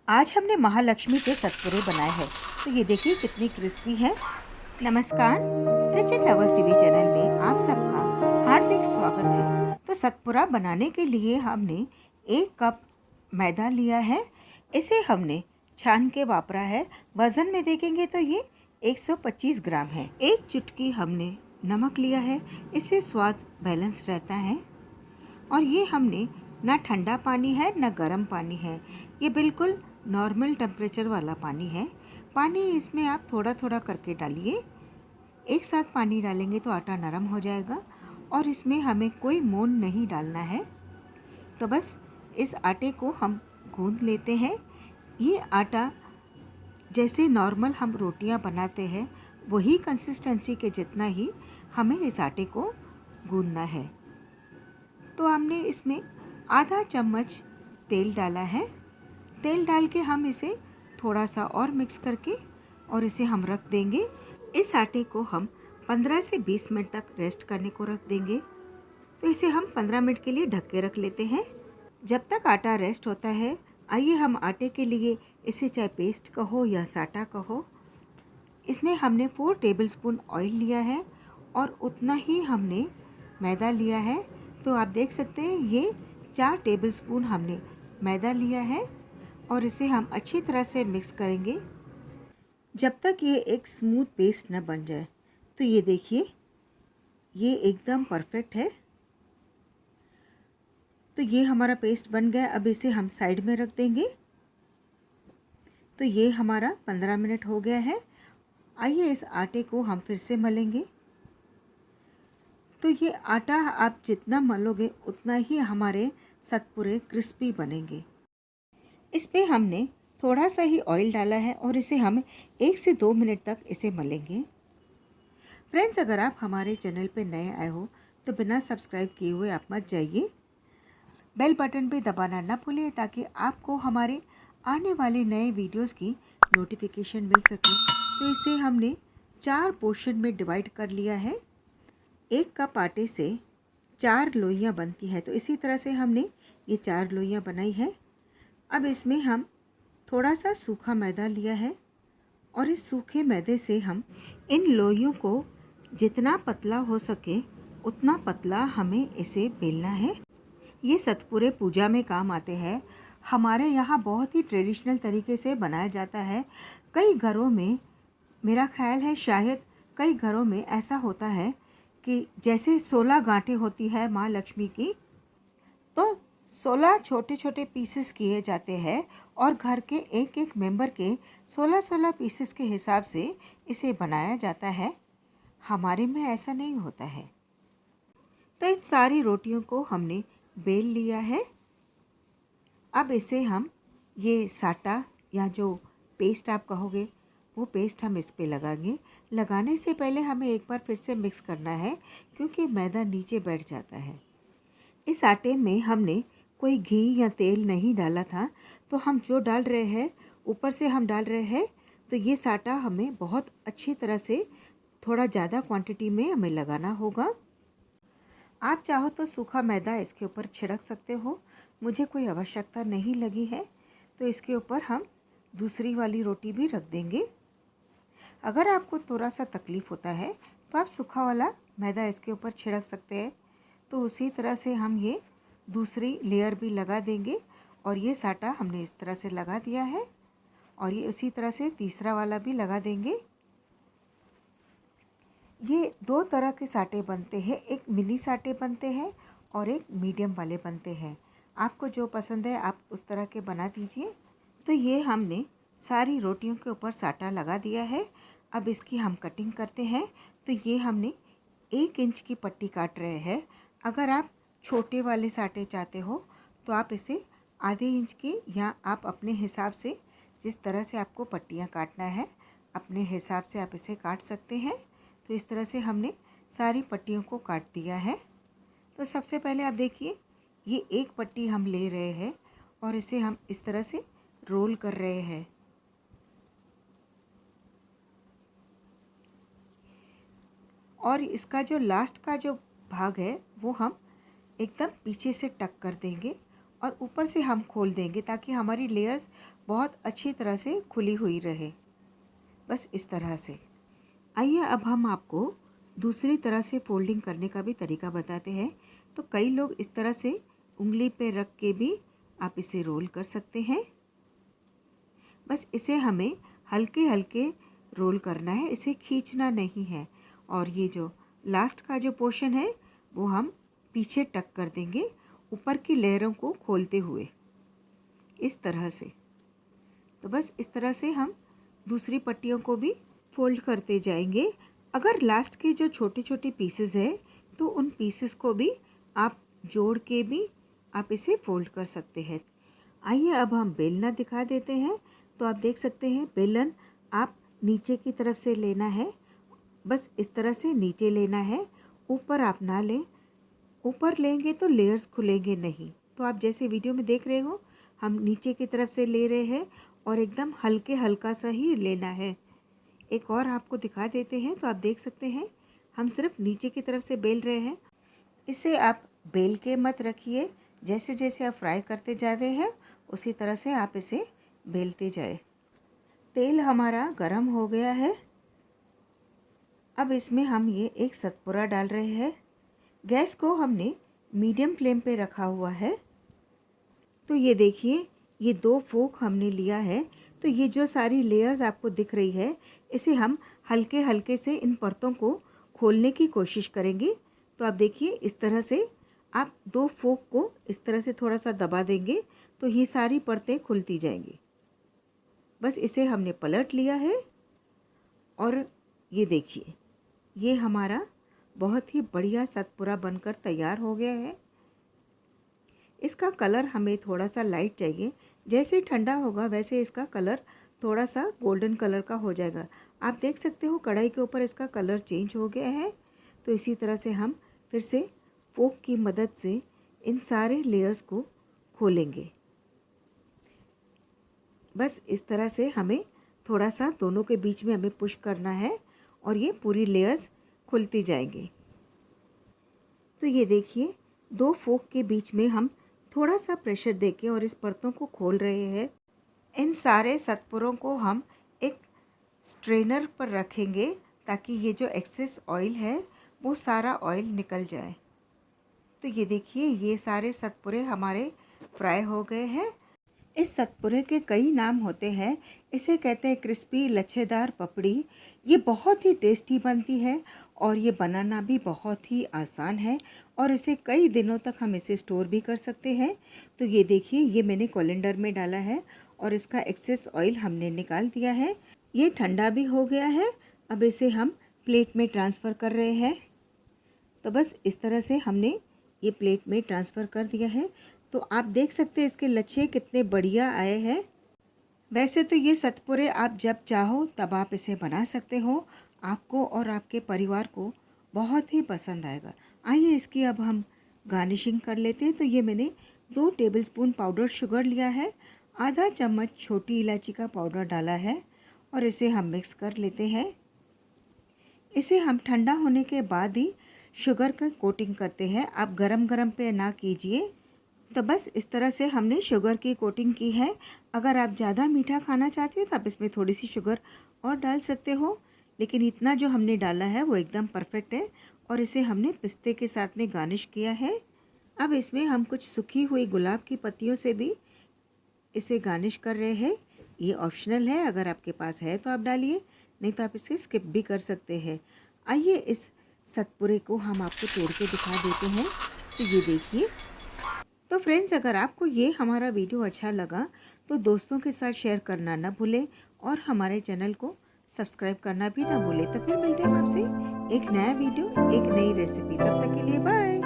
आज हमने महालक्ष्मी के सतपुरे बनाए हैं। तो ये देखिए कितनी क्रिस्पी है। नमस्कार, किचन लवर्स टीवी चैनल में आप सबका हार्दिक स्वागत है। तो सतपुरा बनाने के लिए हमने 1 कप मैदा लिया है। इसे हमने छान के वापरा है। वज़न में देखेंगे तो ये 125 ग्राम है। 1 चुटकी हमने नमक लिया है, इससे स्वाद बैलेंस रहता है। और ये हमने ना ठंडा पानी है ना गर्म पानी है, ये बिल्कुल नॉर्मल टेम्परेचर वाला पानी है। पानी इसमें आप थोड़ा थोड़ा करके डालिए। एक साथ पानी डालेंगे तो आटा नरम हो जाएगा और इसमें हमें कोई मोन नहीं डालना है। तो बस इस आटे को हम गूंद लेते हैं। ये आटा जैसे नॉर्मल हम रोटियां बनाते हैं वही कंसिस्टेंसी के जितना ही हमें इस आटे को गूंदना है। तो हमने इसमें आधा चम्मच तेल डाला है। तेल डाल के हम इसे थोड़ा सा और मिक्स करके और इसे हम रख देंगे। इस आटे को हम 15 से 20 मिनट तक रेस्ट करने को रख देंगे। तो इसे हम 15 मिनट के लिए ढक के रख लेते हैं। जब तक आटा रेस्ट होता है, आइए हम आटे के लिए, इसे चाहे पेस्ट कहो या साटा कहो, इसमें हमने 4 टेबलस्पून ऑयल लिया है और उतना ही हमने मैदा लिया है। तो आप देख सकते हैं ये 4 टेबलस्पून हमने मैदा लिया है और इसे हम अच्छी तरह से मिक्स करेंगे जब तक ये एक स्मूथ पेस्ट न बन जाए। तो ये देखिए ये एकदम परफेक्ट है। तो ये हमारा पेस्ट बन गया। अब इसे हम साइड में रख देंगे। तो ये हमारा 15 मिनट हो गया है। आइए इस आटे को हम फिर से मलेंगे। तो ये आटा आप जितना मलोगे उतना ही हमारे सतपुरे क्रिस्पी बनेंगे। इस पे हमने थोड़ा सा ही ऑयल डाला है और इसे हम 1 से 2 मिनट तक इसे मलेंगे। फ्रेंड्स, अगर आप हमारे चैनल पे नए आए हो तो बिना सब्सक्राइब किए हुए आप मत जाइए। बेल बटन पे दबाना ना भूलिए ताकि आपको हमारे आने वाले नए वीडियोस की नोटिफिकेशन मिल सके। तो इसे हमने 4 पोर्शन में डिवाइड कर लिया है। 1 कप आटे से 4 लोइयाँ बनती हैं। तो इसी तरह से हमने ये 4 लोइयाँ बनाई है। अब इसमें हम थोड़ा सा सूखा मैदा लिया है और इस सूखे मैदे से हम इन लोइयों को जितना पतला हो सके उतना पतला हमें इसे बेलना है। ये सतपुरे पूजा में काम आते हैं। हमारे यहाँ बहुत ही ट्रेडिशनल तरीके से बनाया जाता है। कई घरों में, मेरा ख्याल है शायद कई घरों में ऐसा होता है कि जैसे 16 गांठें होती है माँ लक्ष्मी की, तो 16 छोटे छोटे पीसेस किए जाते हैं और घर के एक एक मेंबर के 16-16 पीसेस के हिसाब से इसे बनाया जाता है। हमारे में ऐसा नहीं होता है। तो इन सारी रोटियों को हमने बेल लिया है। अब इसे हम ये साटा या जो पेस्ट आप कहोगे वो पेस्ट हम इस पे लगाएंगे। लगाने से पहले हमें एक बार फिर से मिक्स करना है क्योंकि मैदा नीचे बैठ जाता है। इस आटे में हमने कोई घी या तेल नहीं डाला था, तो हम जो डाल रहे हैं ऊपर से हम डाल रहे हैं। तो ये साटा हमें बहुत अच्छी तरह से थोड़ा ज़्यादा क्वांटिटी में हमें लगाना होगा। आप चाहो तो सूखा मैदा इसके ऊपर छिड़क सकते हो, मुझे कोई आवश्यकता नहीं लगी है। तो इसके ऊपर हम दूसरी वाली रोटी भी रख देंगे। अगर आपको थोड़ा सा तकलीफ़ होता है तो आप सूखा वाला मैदा इसके ऊपर छिड़क सकते हैं। तो उसी तरह से हम ये दूसरी लेयर भी लगा देंगे और ये साटा हमने इस तरह से लगा दिया है और ये उसी तरह से तीसरा वाला भी लगा देंगे। ये 2 तरह के साटे बनते हैं, एक मिनी साटे बनते हैं और एक मीडियम वाले बनते हैं। आपको जो पसंद है आप उस तरह के बना दीजिए। तो ये हमने सारी रोटियों के ऊपर साटा लगा दिया है। अब इसकी हम कटिंग करते हैं। तो ये हमने 1 इंच की पट्टी काट रहे हैं। अगर आप छोटे वाले साटे चाहते हो तो आप इसे आधे इंच की या आप अपने हिसाब से, जिस तरह से आपको पट्टियाँ काटना है अपने हिसाब से आप इसे काट सकते हैं। तो इस तरह से हमने सारी पट्टियों को काट दिया है। तो सबसे पहले आप देखिए ये एक पट्टी हम ले रहे हैं और इसे हम इस तरह से रोल कर रहे हैं। और इसका जो लास्ट का जो भाग है वो हम एकदम पीछे से टक कर देंगे और ऊपर से हम खोल देंगे ताकि हमारी लेयर्स बहुत अच्छी तरह से खुली हुई रहे, बस इस तरह से। आइए अब हम आपको दूसरी तरह से फोल्डिंग करने का भी तरीका बताते हैं। तो कई लोग इस तरह से उंगली पे रख के भी आप इसे रोल कर सकते हैं। बस इसे हमें हल्के हल्के रोल करना है, इसे खींचना नहीं है। और ये जो लास्ट का जो पोर्शन है वो हम पीछे टक कर देंगे, ऊपर की लेयरों को खोलते हुए इस तरह से। तो बस इस तरह से हम दूसरी पट्टियों को भी फोल्ड करते जाएंगे। अगर लास्ट के जो छोटे छोटे पीसेस है तो उन पीसेस को भी आप जोड़ के भी आप इसे फोल्ड कर सकते हैं। आइए अब हम बेलना दिखा देते हैं। तो आप देख सकते हैं बेलन आप नीचे की तरफ से लेना है, बस इस तरह से नीचे लेना है, ऊपर आप ना लें। ऊपर लेंगे तो लेयर्स खुलेंगे नहीं। तो आप जैसे वीडियो में देख रहे हो हम नीचे की तरफ से ले रहे हैं और एकदम हल्का सा ही लेना है। एक और आपको दिखा देते हैं। तो आप देख सकते हैं हम सिर्फ नीचे की तरफ से बेल रहे हैं। इसे आप बेल के मत रखिए, जैसे जैसे आप फ्राई करते जा रहे हैं उसी तरह से आप इसे बेलते जाए। तेल हमारा गरम हो गया है। अब इसमें हम ये एक सतपुरा डाल रहे हैं। गैस को हमने मीडियम फ्लेम पे रखा हुआ है। तो ये देखिए ये 2 फोक हमने लिया है। तो ये जो सारी लेयर्स आपको दिख रही है इसे हम हल्के हल्के से इन परतों को खोलने की कोशिश करेंगे। तो आप देखिए इस तरह से आप 2 फोक को इस तरह से थोड़ा सा दबा देंगे तो ये सारी परतें खुलती जाएंगी। बस इसे हमने पलट लिया है और ये देखिए ये हमारा बहुत ही बढ़िया सतपुरा बनकर तैयार हो गया है। इसका कलर हमें थोड़ा सा लाइट चाहिए, जैसे ठंडा होगा वैसे इसका कलर थोड़ा सा गोल्डन कलर का हो जाएगा। आप देख सकते हो कढ़ाई के ऊपर इसका कलर चेंज हो गया है। तो इसी तरह से हम फिर से फोक की मदद से इन सारे लेयर्स को खोलेंगे। बस इस तरह से हमें थोड़ा सा दोनों के बीच में हमें पुश करना है और ये पूरी लेयर्स खुलती जाएंगी। तो ये देखिए 2 फोक के बीच में हम थोड़ा सा प्रेशर देके और इस परतों को खोल रहे हैं। इन सारे सतपुरों को हम एक स्ट्रेनर पर रखेंगे ताकि ये जो एक्सेस ऑयल है वो सारा ऑयल निकल जाए। तो ये देखिए ये सारे सतपुरे हमारे फ्राई हो गए हैं। इस सतपुरे के कई नाम होते हैं। इसे कहते हैं क्रिस्पी लच्छेदार पपड़ी। ये बहुत ही टेस्टी बनती है और ये बनाना भी बहुत ही आसान है और इसे कई दिनों तक हम इसे स्टोर भी कर सकते हैं। तो ये देखिए ये मैंने कोलेंडर में डाला है और इसका एक्सेस ऑयल हमने निकाल दिया है। ये ठंडा भी हो गया है। अब इसे हम प्लेट में ट्रांसफ़र कर रहे हैं। तो बस इस तरह से हमने ये प्लेट में ट्रांसफ़र कर दिया है। तो आप देख सकते हैं इसके लच्छे कितने बढ़िया आए हैं। वैसे तो ये सतपुरे आप जब चाहो तब आप इसे बना सकते हो, आपको और आपके परिवार को बहुत ही पसंद आएगा। आइए इसकी अब हम गार्निशिंग कर लेते हैं। तो ये मैंने 2 टेबलस्पून पाउडर शुगर लिया है, आधा चम्मच छोटी इलायची का पाउडर डाला है और इसे हम मिक्स कर लेते हैं। इसे हम ठंडा होने के बाद ही शुगर का कोटिंग करते हैं, आप गरम गरम पे ना कीजिए। तो बस इस तरह से हमने शुगर की कोटिंग की है। अगर आप ज़्यादा मीठा खाना चाहते हो तो आप इसमें थोड़ी सी शुगर और डाल सकते हो, लेकिन इतना जो हमने डाला है वो एकदम परफेक्ट है। और इसे हमने पिस्ते के साथ में गार्निश किया है। अब इसमें हम कुछ सूखी हुई गुलाब की पत्तियों से भी इसे गार्निश कर रहे हैं। ये ऑप्शनल है, अगर आपके पास है तो आप डालिए, नहीं तो आप इसे स्किप भी कर सकते हैं। आइए इस सतपुरे को हम आपको तोड़ के दिखा देते हैं। तो ये देखिए। तो फ्रेंड्स अगर आपको ये हमारा वीडियो अच्छा लगा तो दोस्तों के साथ शेयर करना ना भूलें और हमारे चैनल को सब्सक्राइब करना भी ना भूलें। तो फिर मिलते हैं हम आपसे एक नया वीडियो एक नई रेसिपी। तब तक के लिए बाय।